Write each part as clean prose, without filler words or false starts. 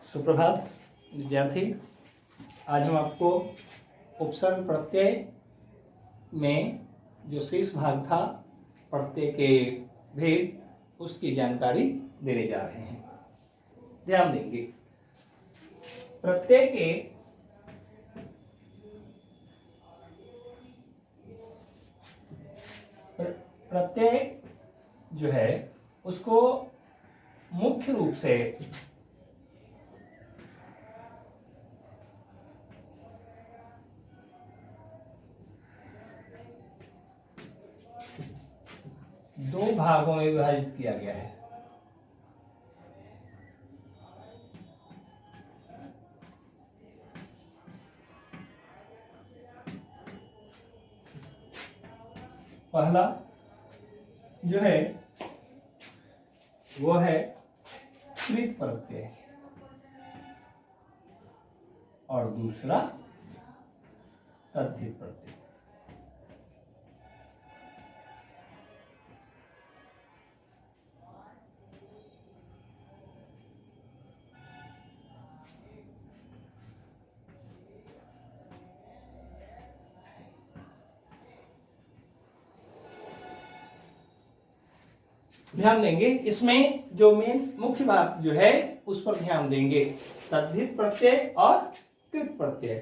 सुप्रभात विद्यार्थी। आज हम आपको उपसर्ग प्रत्यय में जो शेष भाग था प्रत्यय के भेद उसकी जानकारी देने जा रहे हैं। ध्यान देंगे, प्रत्यय के प्रत्यय जो है उसको मुख्य रूप से दो भागों में विभाजित किया गया है। पहला जो है वो है कृत प्रत्यय और दूसरा तद्धित प्रत्यय। ध्यान देंगे, इसमें जो मेन मुख्य बात जो है उस पर ध्यान देंगे, तद्धित प्रत्यय और कृत प्रत्यय।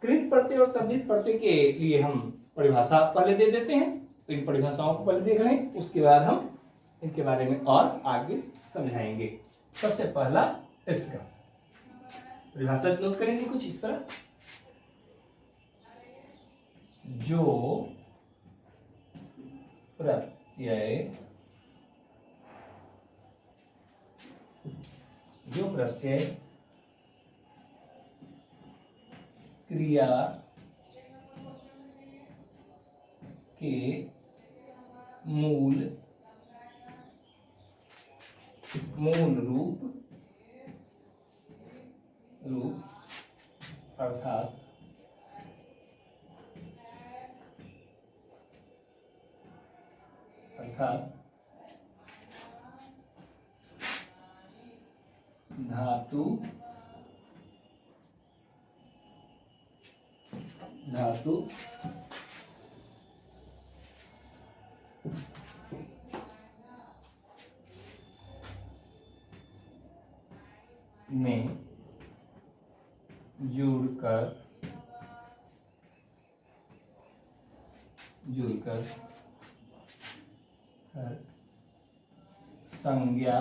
कृत प्रत्यय और तद्धित प्रत्यय के लिए हम परिभाषा पहले दे देते हैं, तो इन परिभाषाओं को पहले देख लें, उसके बाद हम इनके बारे में और आगे समझाएंगे। सबसे पहला इसका परिभाषा नोट करेंगे कुछ इस तरह, जो प्रत्यय क्रिया के मूल रूप अर्थात धातु में जुड़कर संज्ञा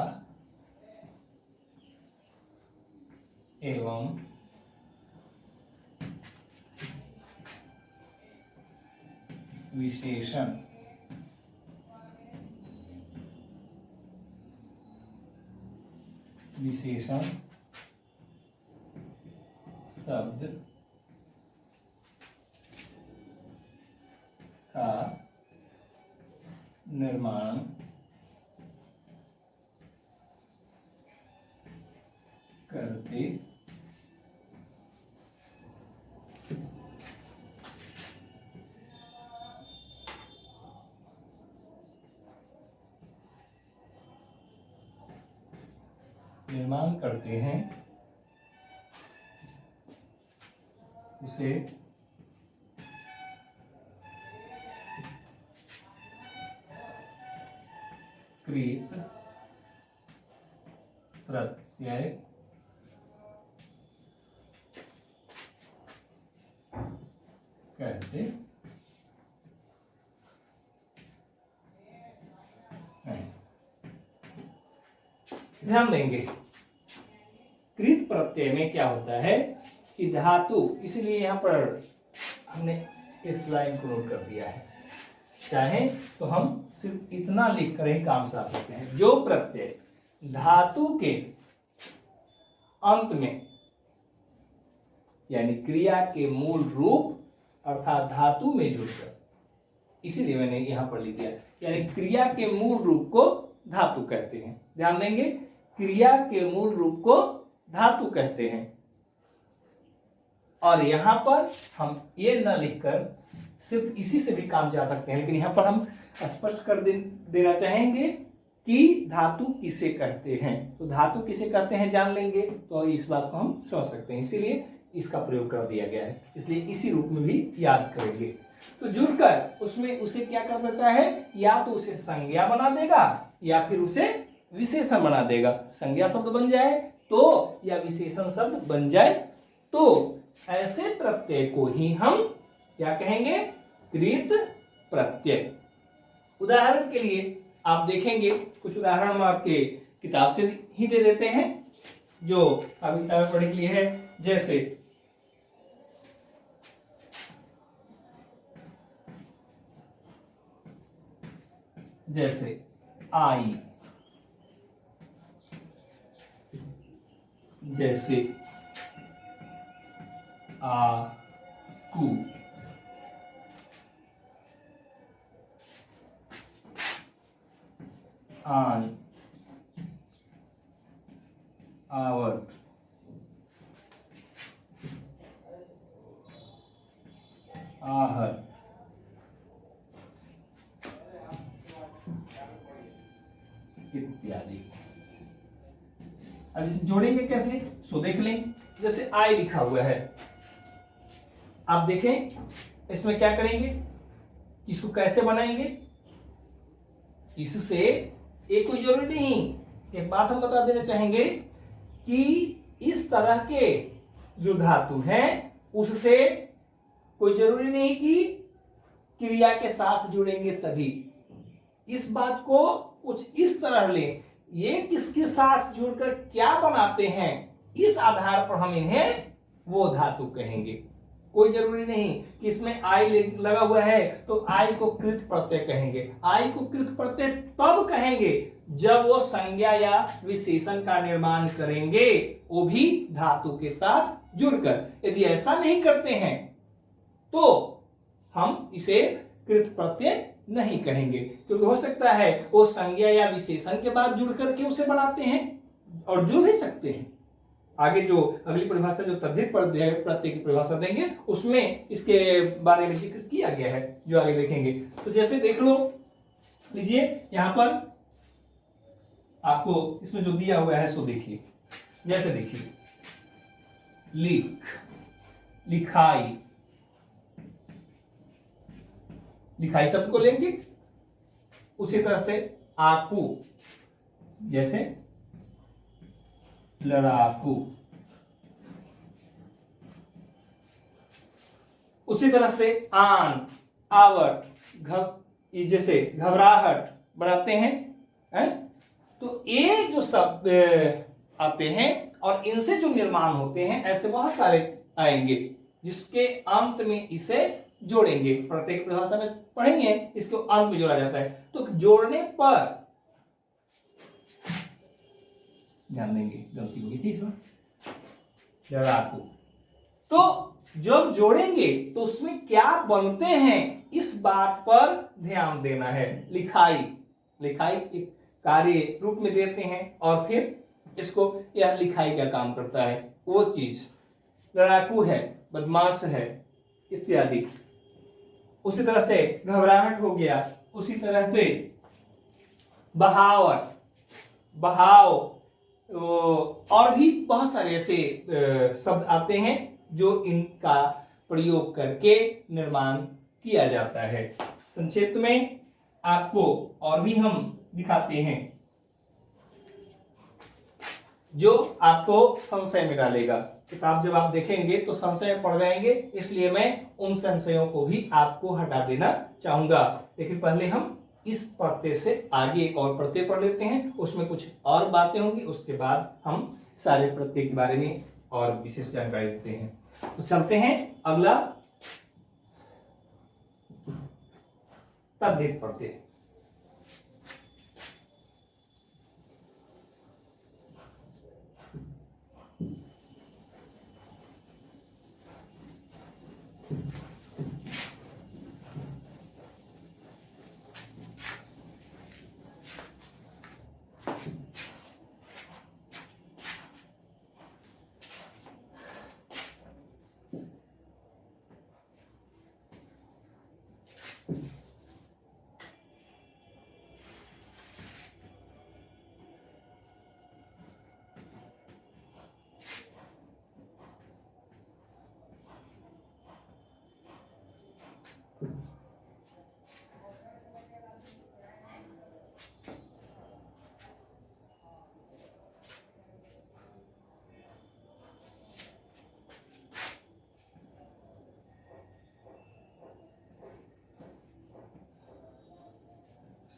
एवं विशेषण शब्द का निर्माण करते हैं, उसे कृत प्रत्यय कहते हैं। ध्यान देंगे, कृत प्रत्यय में क्या होता है कि धातु, इसलिए यहां पर हमने इस लाइन को नोट कर दिया है। चाहे तो हम सिर्फ इतना लिख कर ही काम चला सकते हैं, जो प्रत्यय धातु के अंत में यानी क्रिया के मूल रूप अर्थात धातु में जुड़कर, इसीलिए मैंने यहां पर लिख दिया, यानी क्रिया के मूल रूप को धातु कहते हैं। ध्यान देंगे, क्रिया के मूल रूप को धातु कहते हैं। और यहां पर हम ये न लिखकर सिर्फ इसी से भी काम जा सकते हैं, लेकिन यहां पर हम स्पष्ट कर देना चाहेंगे कि धातु किसे कहते हैं। तो धातु किसे कहते हैं जान लेंगे तो इस बात को हम समझ सकते हैं, इसीलिए इसका प्रयोग कर दिया गया है, इसलिए इसी रूप में भी याद करेंगे। तो जुड़कर उसमें उसे क्या कर देता है, या तो उसे संज्ञा बना देगा या फिर उसे विशेषण बना देगा। संज्ञा शब्द बन जाए तो या विशेषण शब्द बन जाए तो ऐसे प्रत्यय को ही हम क्या कहेंगे, कृत प्रत्यय। उदाहरण के लिए आप देखेंगे, कुछ उदाहरण हम आपके किताब से ही दे देते हैं जो आप किताब पढ़ने के लिए है। जैसे आई, जैसे आकू, आन, आवट, आहट, इत्यादि। अब इसे जोड़ेंगे कैसे, सो देख लें। जैसे आई लिखा हुआ है, आप देखें इसमें क्या करेंगे, इसको कैसे बनाएंगे। इससे एक कोई जरूरी नहीं, एक बात हम बता देना चाहेंगे कि इस तरह के जो धातु हैं उससे कोई जरूरी नहीं कि क्रिया के साथ जुड़ेंगे तभी। इस बात को कुछ इस तरह लें, ये किसके साथ जुड़कर क्या बनाते हैं, इस आधार पर हम इन्हें वो धातु कहेंगे। कोई जरूरी नहीं कि इसमें आई लगा हुआ है तो आई को कृत प्रत्यय कहेंगे। आई को कृत प्रत्यय तब कहेंगे जब वो संज्ञा या विशेषण का निर्माण करेंगे, वो भी धातु के साथ जुड़कर। यदि ऐसा नहीं करते हैं तो हम इसे कृत प्रत्यय नहीं कहेंगे, क्योंकि हो सकता है वो संज्ञा या विशेषण के बाद जुड़ करके उसे बनाते हैं और जुड़ भी सकते हैं। आगे जो अगली परिभाषा जो तद्धित प्रत्यय की परिभाषा देंगे उसमें इसके बारे में जिक्र किया गया है, जो आगे देखेंगे। तो जैसे देख लो, लीजिए यहां पर आपको इसमें जो दिया हुआ है सो देखिए। जैसे देखिए लिख, लिखाई, लिखाई शब्द को लेंगे। उसी तरह से आकू, जैसे लड़ाकू। उसी तरह से आन, आवट, जैसे घबराहट बनाते हैं, तो ये जो शब्द आते हैं और इनसे जो निर्माण होते हैं ऐसे बहुत सारे आएंगे जिसके अंत में इसे जोड़ेंगे। प्रत्येक परिभाषा में पढ़ेंगे इसको अंत में जोड़ा जाता है। तो जोड़ने पर ध्यान देंगे, गलती होगी थी इसमें, लड़ाकू। तो जब जोड़ेंगे तो उसमें क्या बनते हैं इस बात पर ध्यान देना है। लिखाई, लिखाई एक कार्य रूप में देते हैं और फिर इसको यह लिखाई का काम करता है वो चीज। लड़ाकू है, बदमाश है इत्यादि। उसी तरह से घबराहट हो गया। उसी तरह से बहावट, बहाव, और भी बहुत सारे ऐसे शब्द आते हैं जो इनका प्रयोग करके निर्माण किया जाता है। संक्षेप में आपको और भी हम दिखाते हैं जो आपको संशय में डालेगा। किताब जब आप देखेंगे तो संशय पढ़ जाएंगे, इसलिए मैं उन संशयों को भी आपको हटा देना चाहूंगा। लेकिन पहले हम इस प्रत्यय से आगे एक और प्रत्यय पढ़ लेते हैं, उसमें कुछ और बातें होंगी, उसके बाद हम सारे प्रत्यय के बारे में और विशेष जानकारी देते हैं। तो चलते हैं अगला, तद्धित प्रत्यय।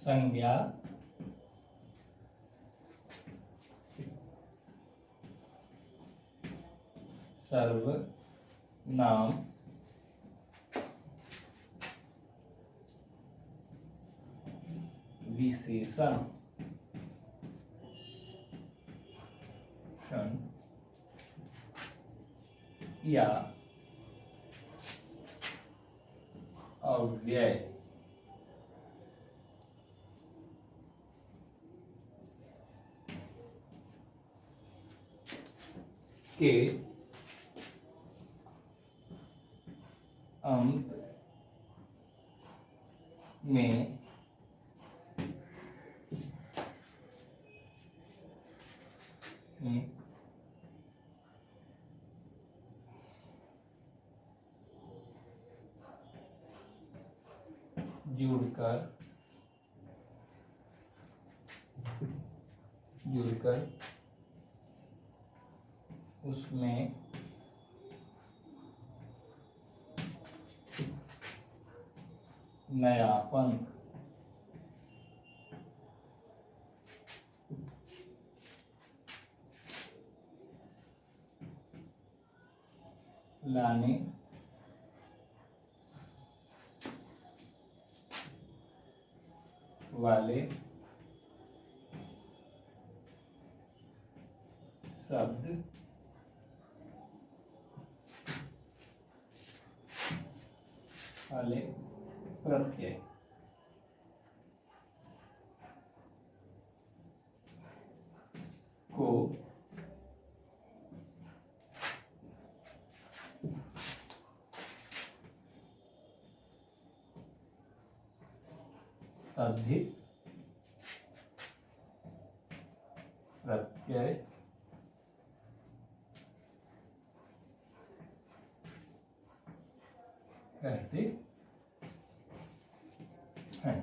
संज्ञा सर्वनाम विशेषण या अव्यय के अंत में जुड़कर उसमें नयापन लाने वाले शब्द वाले प्रत्यय को तद्धित प्रत्यय कहते हैं।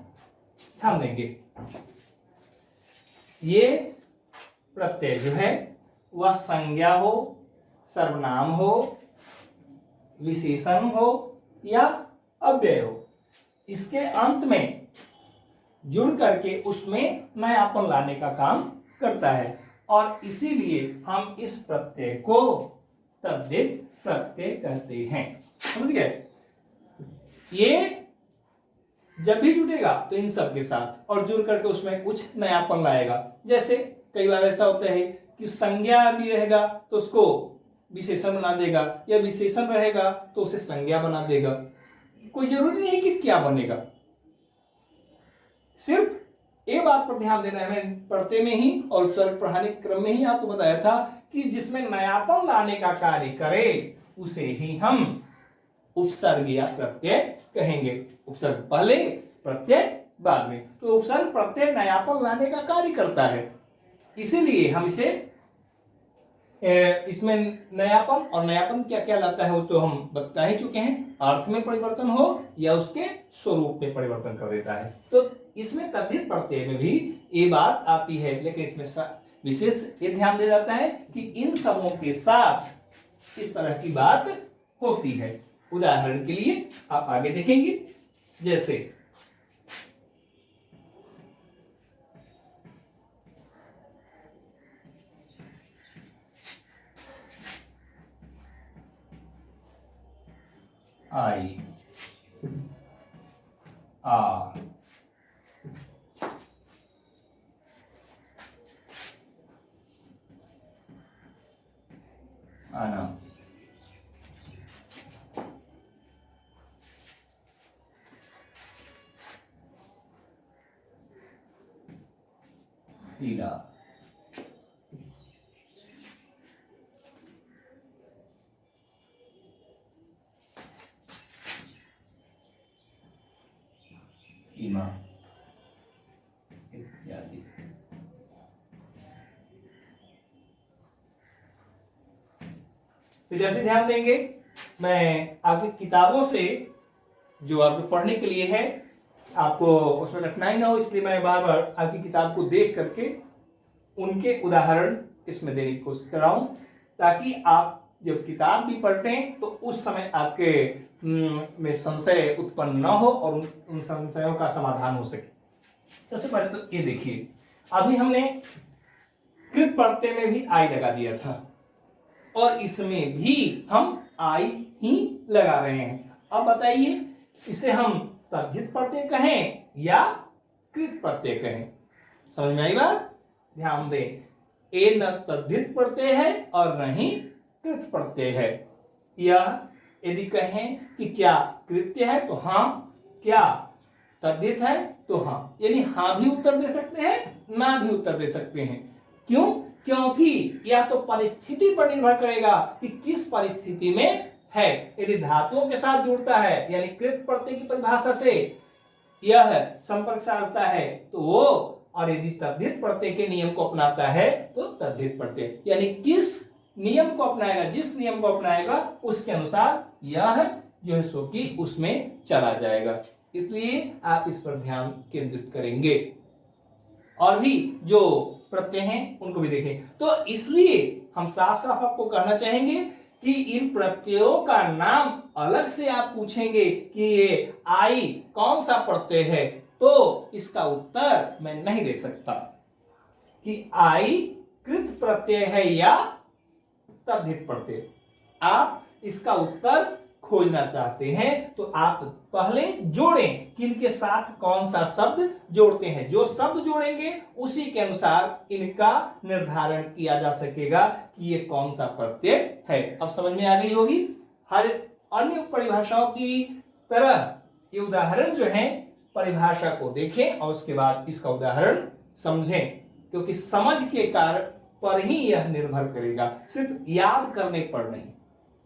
ध्यान देंगे, ये प्रत्यय जो है वह संज्ञा हो, सर्वनाम हो, विशेषण हो या अव्यय हो, इसके अंत में जुड़ करके उसमें नयापन लाने का काम करता है और इसीलिए हम इस प्रत्यय को तद्धित प्रत्यय कहते हैं। समझ गए? ये जब भी जुटेगा तो इन सब के साथ और जुड़ करके उसमें कुछ नयापन लाएगा। जैसे कई बार ऐसा होता है कि संज्ञा आदि रहेगा तो उसको विशेषण बना देगा, या विशेषण रहेगा तो उसे संज्ञा बना देगा। कोई जरूरी नहीं कि क्या बनेगा, सिर्फ ये बात पर ध्यान देना है। मैंने प्रत्यय में ही और स्वर पढ़ाने के क्रम में ही आपको बताया था कि जिसमें नयापन लाने का कार्य करे उसे ही हम उपसर्ग या प्रत्यय कहेंगे। उपसर्ग पहले, प्रत्यय बाद में। तो उपसर्ग प्रत्यय नयापन लाने का कार्य करता है, इसीलिए हम इसे इसमें नयापन, और नयापन क्या क्या लाता है वो तो हम बता ही चुके हैं। अर्थ में परिवर्तन हो या उसके स्वरूप में परिवर्तन कर देता है। तो इसमें तद्धित प्रत्यय में भी ये बात आती है, लेकिन इसमें विशेष ये ध्यान दिया जाता है कि इन समूह के साथ इस तरह की बात होती है। उदाहरण के लिए आप आगे देखेंगे, जैसे आई, आ, आना, पीला, ईमा इत्यादि। विद्यार्थी ध्यान देंगे, मैं आपकी किताबों से जो आपको पढ़ने के लिए है, आपको उसमें कठिनाई ना हो इसलिए मैं बार बार आपकी किताब को देख करके उनके उदाहरण इसमें देने की कोशिश कर रहा हूं, ताकि आप जब किताब भी पढ़ते हैं तो उस समय आपके में संशय उत्पन्न न हो और उन संशयों का समाधान हो सके। सबसे पहले तो ये देखिए, अभी हमने कृत प्रत्यय में भी आई लगा दिया था और इसमें भी हम आई ही लगा रहे हैं। अब बताइए इसे हम तद्धित प्रत्यय कहें या कृत प्रत्यय कहें? समझ में आई बात? ध्यान दें, ये न तद्धित प्रत्यय है और न ही कृत प्रत्यय है। यह यदि कहें कि क्या कृत्य है तो हाँ, क्या तद्धित है तो हाँ, यानी हाँ भी उत्तर दे सकते हैं, ना भी उत्तर दे सकते हैं। क्यों? क्योंकि यह तो परिस्थिति पर निर्भर करेगा कि किस परिस्थिति में है। यदि धातुओं के साथ जुड़ता है यानी कृत प्रत्यय की परिभाषा से यह संपर्क साधता है तो वो, और यदि तद्धित प्रत्यय के नियम को अपनाता है तो तद्धित प्रत्यय, यानी किस नियम को अपनाएगा, जिस नियम को अपनाएगा उसके अनुसार यह जो है सो कि उसमें चला जाएगा। इसलिए आप इस पर ध्यान केंद्रित करेंगे और भी जो प्रत्यय हैं उनको भी देखें। तो इसलिए हम साफ साफ आपको कहना चाहेंगे कि इन प्रत्ययों का नाम अलग से आप पूछेंगे कि ये आई कौन सा प्रत्यय है, तो इसका उत्तर मैं नहीं दे सकता कि आई कृत प्रत्यय है या तद्धित प्रत्यय। आप इसका उत्तर खोजना चाहते हैं तो आप पहले जोड़ें किनके साथ कौन सा शब्द जोड़ते हैं। जो शब्द जोड़ेंगे उसी के अनुसार इनका निर्धारण किया जा सकेगा कि ये कौन सा प्रत्यय है। अब समझ में आ गई होगी। हर अन्य परिभाषाओं की तरह ये उदाहरण जो है परिभाषा को देखें और उसके बाद इसका उदाहरण समझें, क्योंकि समझ के कारण पर ही यह निर्भर करेगा, सिर्फ याद करने पर नहीं।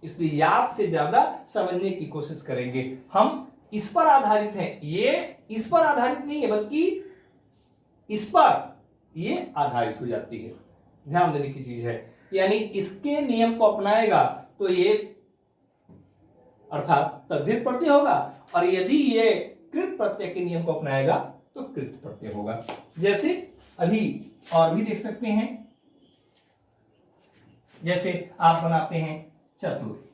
इसलिए याद से ज्यादा समझने की कोशिश करेंगे। हम इस पर आधारित हैं, ये इस पर आधारित नहीं है बल्कि इस पर ये आधारित हो जाती है। ध्यान देने की चीज है, यानी इसके नियम को अपनाएगा तो ये अर्थात तद्धित प्रत्यय होगा, और यदि ये कृत प्रत्यय के नियम को अपनाएगा तो कृत प्रत्यय होगा। जैसे अभी और भी देख सकते हैं, जैसे आप बनाते हैं चतुर,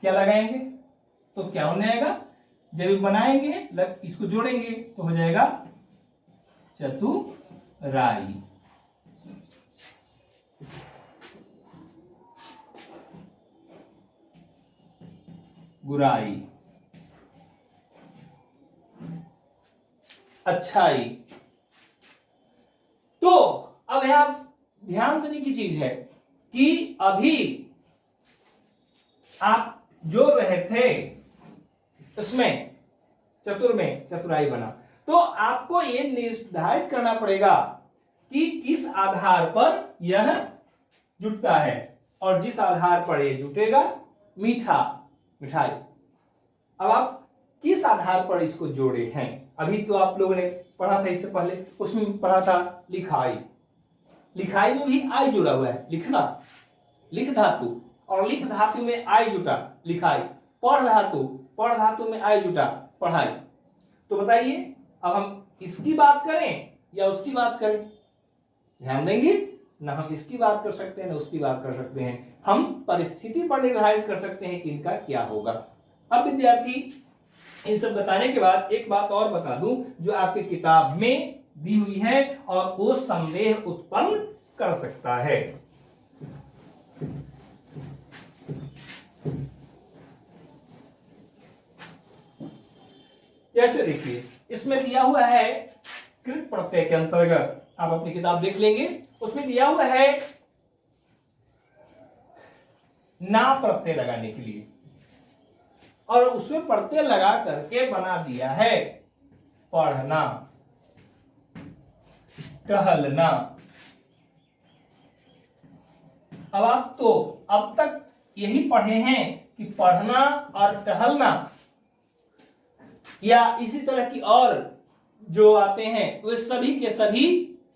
क्या लगाएंगे तो क्या होने आएगा, जब बनाएंगे इसको जोड़ेंगे तो हो जाएगा चतुराई। बुराई, अच्छाई। तो अब यहां ध्यान देने की चीज है कि अभी आप जोड़ रहे थे इसमें चतुर में चतुराई बना, तो आपको यह निर्धारित करना पड़ेगा कि किस आधार पर यह जुटता है, और जिस आधार पर यह जुटेगा मीठा मिठाई। अब आप किस आधार पर इसको जोड़े हैं, अभी तो आप लोगों ने पढ़ा था इससे पहले, उसमें पढ़ा था लिखाई। लिखाई में भी आई जुड़ा हुआ है, लिखना लिख धातु, और लिख धातु में आई जुटा लिखाई। पढ़ धातु में आई जुटा पढ़ाई। तो बताइए अब हम इसकी बात करें या उसकी बात करें? ध्यान देंगे ना, हम इसकी बात कर सकते हैं ना उसकी बात कर सकते हैं। हम परिस्थिति पर निर्धारित कर सकते हैं कि इनका क्या होगा। अब विद्यार्थी इन सब बताने के बाद एक बात और बता दूं जो आपकी किताब में दी हुई है और वो संदेह उत्पन्न कर सकता है। जैसे देखिए इसमें दिया हुआ है कृत प्रत्यय के अंतर्गत, आप अपनी किताब देख लेंगे, उसमें दिया हुआ है ना प्रत्यय लगाने के लिए, और उसमें प्रत्यय लगा करके बना दिया है पढ़ना, टहलना। अब आप तो अब तक यही पढ़े हैं कि पढ़ना और टहलना या इसी तरह की और जो आते हैं वे सभी के सभी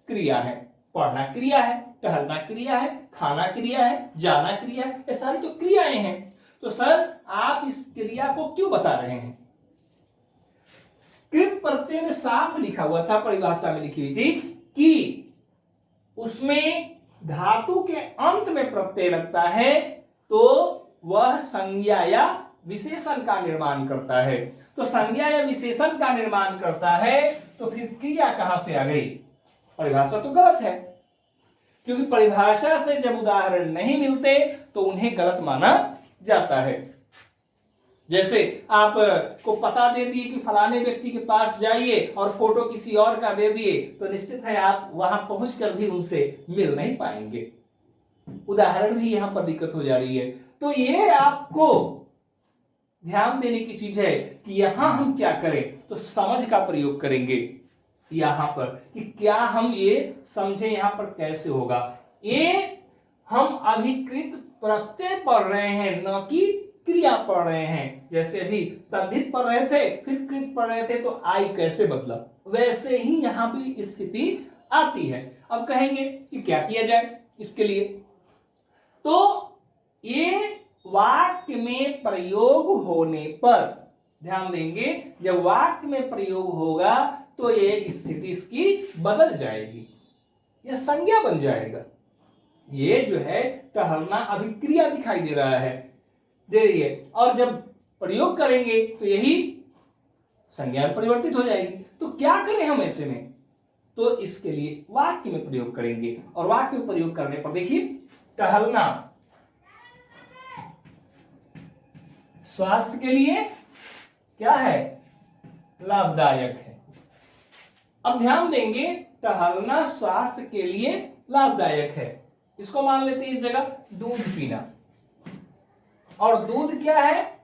क्रिया है। पढ़ना क्रिया है, टहलना क्रिया है, खाना क्रिया है, जाना क्रिया है, ये सारी तो क्रियाएं हैं। तो सर आप इस क्रिया को क्यों बता रहे हैं? कृत प्रत्यय में साफ लिखा हुआ था, परिभाषा में लिखी हुई थी कि उसमें धातु के अंत में प्रत्यय लगता है तो वह संज्ञा या विशेषण का निर्माण करता है। तो संज्ञा या विशेषण का निर्माण करता है तो फिर क्रिया कहां से आ गई? परिभाषा तो गलत है, क्योंकि परिभाषा से जब उदाहरण नहीं मिलते तो उन्हें गलत माना जाता है। जैसे आप को पता दे दिए कि फलाने व्यक्ति के पास जाइए और फोटो किसी और का दे दिए, तो निश्चित है आप वहां पहुंचकर भी उनसे मिल नहीं पाएंगे। उदाहरण भी यहां पर दिक्कत हो जा रही है। तो ये आपको ध्यान देने की चीज है कि यहां हम क्या करें, तो समझ का प्रयोग करेंगे यहां पर कि क्या हम ये समझे यहां पर कैसे होगा। ये हम अभिकृत प्रत्यय पढ़ रहे हैं, न कि क्रिया पढ़ रहे हैं। जैसे अभी तद्धित पढ़ रहे थे फिर कृत पढ़ रहे थे, तो आई कैसे बदला, वैसे ही यहां भी स्थिति आती है। अब कहेंगे कि क्या किया जाए इसके लिए, तो ये वाक्य में प्रयोग होने पर ध्यान देंगे, जब वाक्य में प्रयोग होगा तो ये स्थिति इसकी बदल जाएगी, यह संज्ञा बन जाएगा। ये जो है टहलना अभी क्रिया दिखाई दे रहा है, दे रही है, और जब प्रयोग करेंगे तो यही संज्ञा में परिवर्तित हो जाएगी। तो क्या करें हम ऐसे में, तो इसके लिए वाक्य में प्रयोग करेंगे। और वाक्य में प्रयोग करने पर देखिए, टहलना स्वास्थ्य के लिए क्या है? लाभदायक है। अब ध्यान देंगे, टहलना स्वास्थ्य के लिए लाभदायक है, इसको मान लेते हैं इस जगह दूध पीना। और दूध क्या है?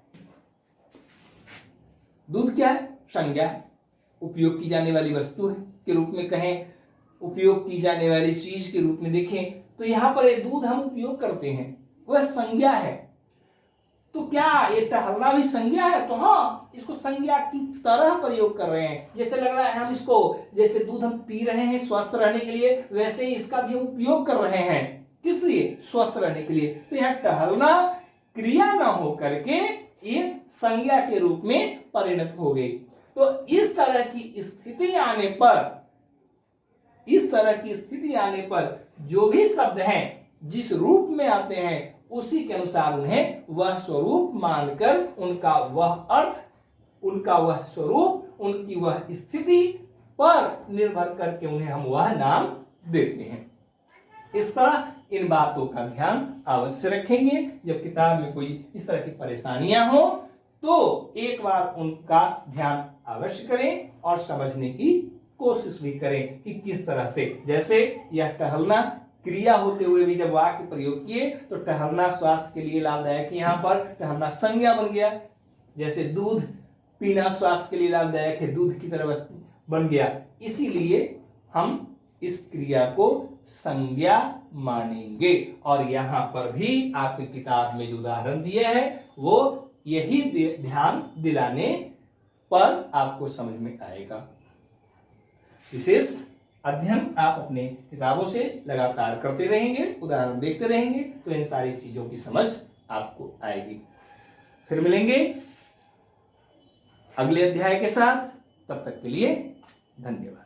दूध क्या है? संज्ञा है, उपयोग की जाने वाली वस्तु है के रूप में कहें, उपयोग की जाने वाली चीज के रूप में देखें, तो यहां पर ये दूध हम उपयोग करते हैं, वह संज्ञा है। तो क्या ये टहलना भी संज्ञा है? तो हाँ, इसको संज्ञा की तरह प्रयोग कर रहे हैं। जैसे लग रहा है हम इसको, जैसे दूध हम पी रहे हैं स्वस्थ रहने के लिए, वैसे ही इसका भी उपयोग कर रहे हैं। किस लिए? स्वस्थ रहने के लिए। तो यह टहलना क्रिया ना हो करके ये संज्ञा के रूप में परिणत हो गई। तो इस तरह की स्थिति आने पर, इस तरह की स्थिति आने पर जो भी शब्द हैं जिस रूप में आते हैं उसी के अनुसार उन्हें वह स्वरूप मानकर उनका वह अर्थ, उनका वह स्वरूप, उनकी वह स्थिति पर निर्भर करके उन्हें हम वह नाम देते हैं। इस तरह इन बातों का ध्यान अवश्य रखेंगे। जब किताब में कोई इस तरह की परेशानियां हो तो एक बार उनका ध्यान अवश्य करें और समझने की कोशिश भी करें कि किस तरह से, जैसे यह टहलना क्रिया होते हुए भी जब वाक्य प्रयोग किए तो टहलना स्वास्थ्य के लिए लाभदायक, यहां पर टहलना संज्ञा बन गया। जैसे दूध पीना स्वास्थ्य के लिए लाभदायक है, दूध की तरह बन गया, इसीलिए हम इस क्रिया को संज्ञा मानेंगे। और यहां पर भी आपकी किताब में जो उदाहरण दिए हैं वो यही ध्यान दिलाने पर आपको समझ में आएगा। विशेष अध्ययन आप अपने किताबों से लगातार करते रहेंगे, उदाहरण देखते रहेंगे, तो इन सारी चीजों की समझ आपको आएगी। फिर मिलेंगे अगले अध्याय के साथ, तब तक के लिए धन्यवाद।